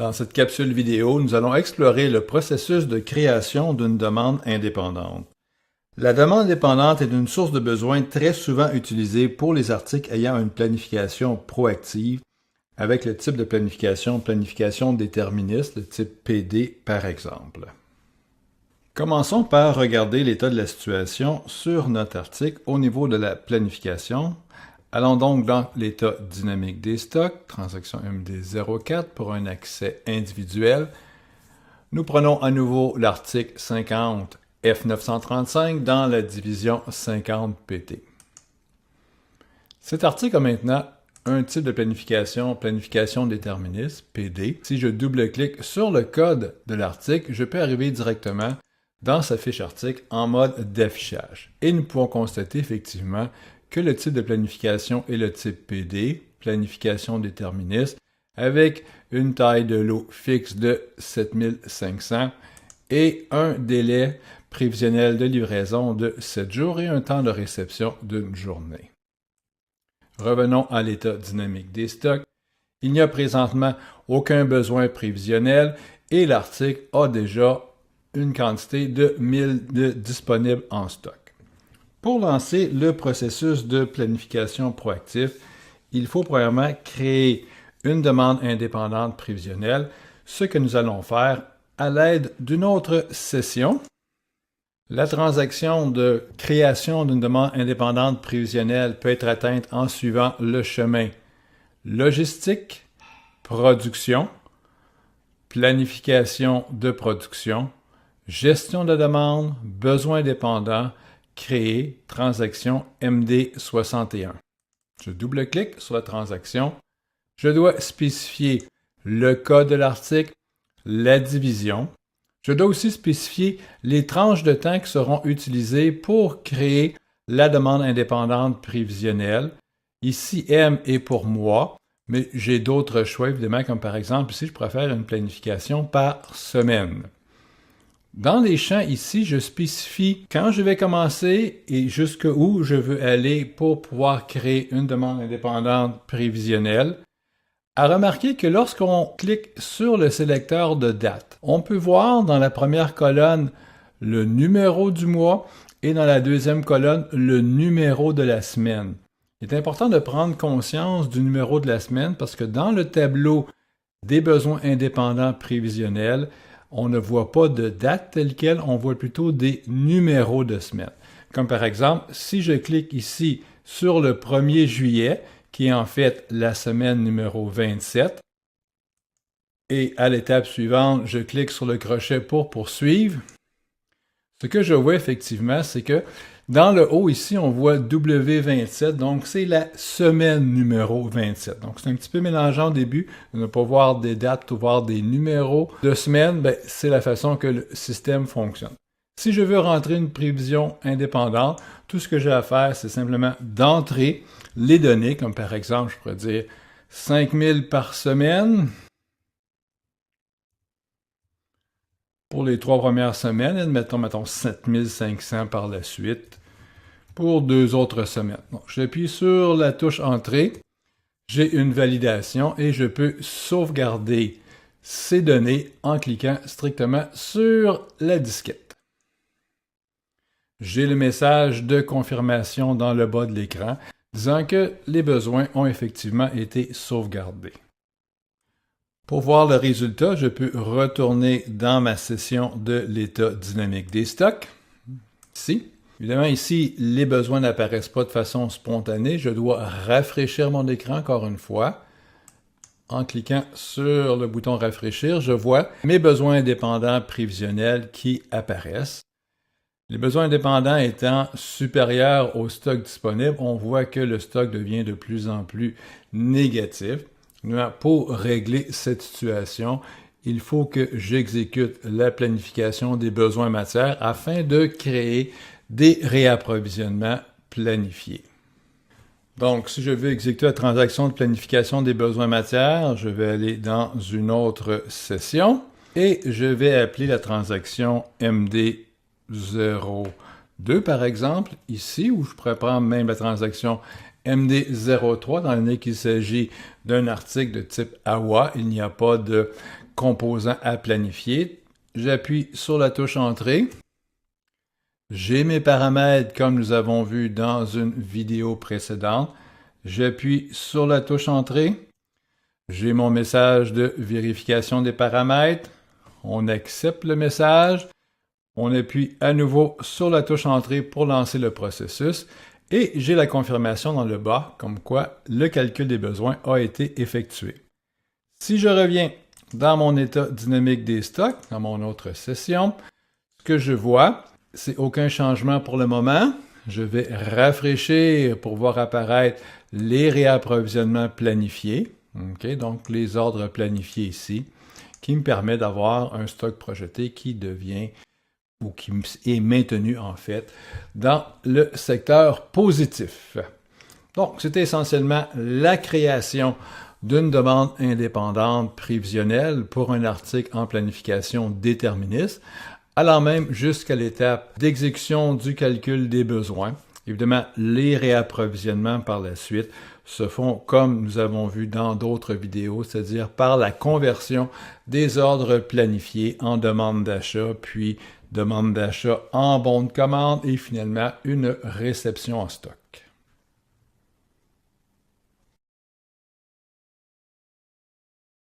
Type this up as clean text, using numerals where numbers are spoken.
Dans cette capsule vidéo, nous allons explorer le processus de création d'une demande indépendante. La demande indépendante est une source de besoin très souvent utilisée pour les articles ayant une planification proactive avec le type de planification déterministe, le type PD par exemple. Commençons par regarder l'état de la situation sur notre article au niveau de la planification. Allons donc dans l'état dynamique des stocks, transaction MD04 pour un accès individuel. Nous prenons à nouveau l'article 50 F935 dans la division 50 PT. Cet article a maintenant un type de planification déterministe, PD. Si je double-clique sur le code de l'article, je peux arriver directement dans sa fiche article en mode d'affichage. Et nous pouvons constater effectivement que le type de planification est le type PD, planification déterministe, avec une taille de lot fixe de 7500 et un délai prévisionnel de livraison de 7 jours et un temps de réception d'une journée. Revenons à l'état dynamique des stocks. Il n'y a présentement aucun besoin prévisionnel et l'article a déjà une quantité de 1000 disponibles en stock. Pour lancer le processus de planification proactif, il faut premièrement créer une demande indépendante prévisionnelle, ce que nous allons faire à l'aide d'une autre session. La transaction de création d'une demande indépendante prévisionnelle peut être atteinte en suivant le chemin logistique, production, planification de production, gestion de demande, besoin dépendant, créer transaction MD61. Je double-clique sur la transaction. Je dois spécifier le code de l'article, la division. Je dois aussi spécifier les tranches de temps qui seront utilisées pour créer la demande indépendante prévisionnelle. Ici, M est pour mois, mais j'ai d'autres choix évidemment, comme par exemple ici, je préfère une planification par semaine. Dans les champs ici, je spécifie quand je vais commencer et jusqu'où je veux aller pour pouvoir créer une demande indépendante prévisionnelle. À remarquer que lorsqu'on clique sur le sélecteur de date, on peut voir dans la première colonne le numéro du mois et dans la deuxième colonne le numéro de la semaine. Il est important de prendre conscience du numéro de la semaine parce que dans le tableau des besoins indépendants prévisionnels, on ne voit pas de date telle quelle, on voit plutôt des numéros de semaine. Comme par exemple, si je clique ici sur le 1er juillet, qui est en fait la semaine numéro 27, et à l'étape suivante, je clique sur le crochet pour poursuivre, ce que je vois effectivement, c'est que dans le haut ici, on voit W27, donc c'est la semaine numéro 27. Donc c'est un petit peu mélangeant au début de ne pas voir des dates ou voir des numéros de semaine, c'est la façon que le système fonctionne. Si je veux rentrer une prévision indépendante, tout ce que j'ai à faire, c'est simplement d'entrer les données, comme par exemple, je pourrais dire 5000 par semaine pour les 3 premières semaines, et mettons 7500 par la suite pour 2 autres semaines. Donc, j'appuie sur la touche Entrée, j'ai une validation et je peux sauvegarder ces données en cliquant strictement sur la disquette. J'ai le message de confirmation dans le bas de l'écran disant que les besoins ont effectivement été sauvegardés. Pour voir le résultat, je peux retourner dans ma session de l'état dynamique des stocks. Ici. Évidemment, ici, les besoins n'apparaissent pas de façon spontanée. Je dois rafraîchir mon écran encore une fois. En cliquant sur le bouton Rafraîchir, je vois mes besoins indépendants prévisionnels qui apparaissent. Les besoins indépendants étant supérieurs au stock disponible, on voit que le stock devient de plus en plus négatif. Pour régler cette situation, il faut que j'exécute la planification des besoins matières afin de créer des réapprovisionnements planifiés. Donc, si je veux exécuter la transaction de planification des besoins matières, je vais aller dans une autre session et je vais appeler la transaction MD02 par exemple, ici, où je pourrais prendre même la transaction MD03, dans l'année qu'il s'agit d'un article de type AWA. Il n'y a pas de composant à planifier. J'appuie sur la touche Entrée. J'ai mes paramètres comme nous avons vu dans une vidéo précédente. J'appuie sur la touche Entrée. J'ai mon message de vérification des paramètres. On accepte le message. On appuie à nouveau sur la touche Entrée pour lancer le processus. Et j'ai la confirmation dans le bas, comme quoi le calcul des besoins a été effectué. Si je reviens dans mon état dynamique des stocks, dans mon autre session, ce que je vois, c'est aucun changement pour le moment. Je vais rafraîchir pour voir apparaître les réapprovisionnements planifiés. Okay, donc les ordres planifiés ici, qui me permet d'avoir un stock projeté qui devient ou qui est maintenu en fait dans le secteur positif. Donc, c'était essentiellement la création d'une demande indépendante prévisionnelle pour un article en planification déterministe, allant même jusqu'à l'étape d'exécution du calcul des besoins. Évidemment, les réapprovisionnements par la suite se font comme nous avons vu dans d'autres vidéos, c'est-à-dire par la conversion des ordres planifiés en demande d'achat, puis demande d'achat en bon de commande et finalement une réception en stock.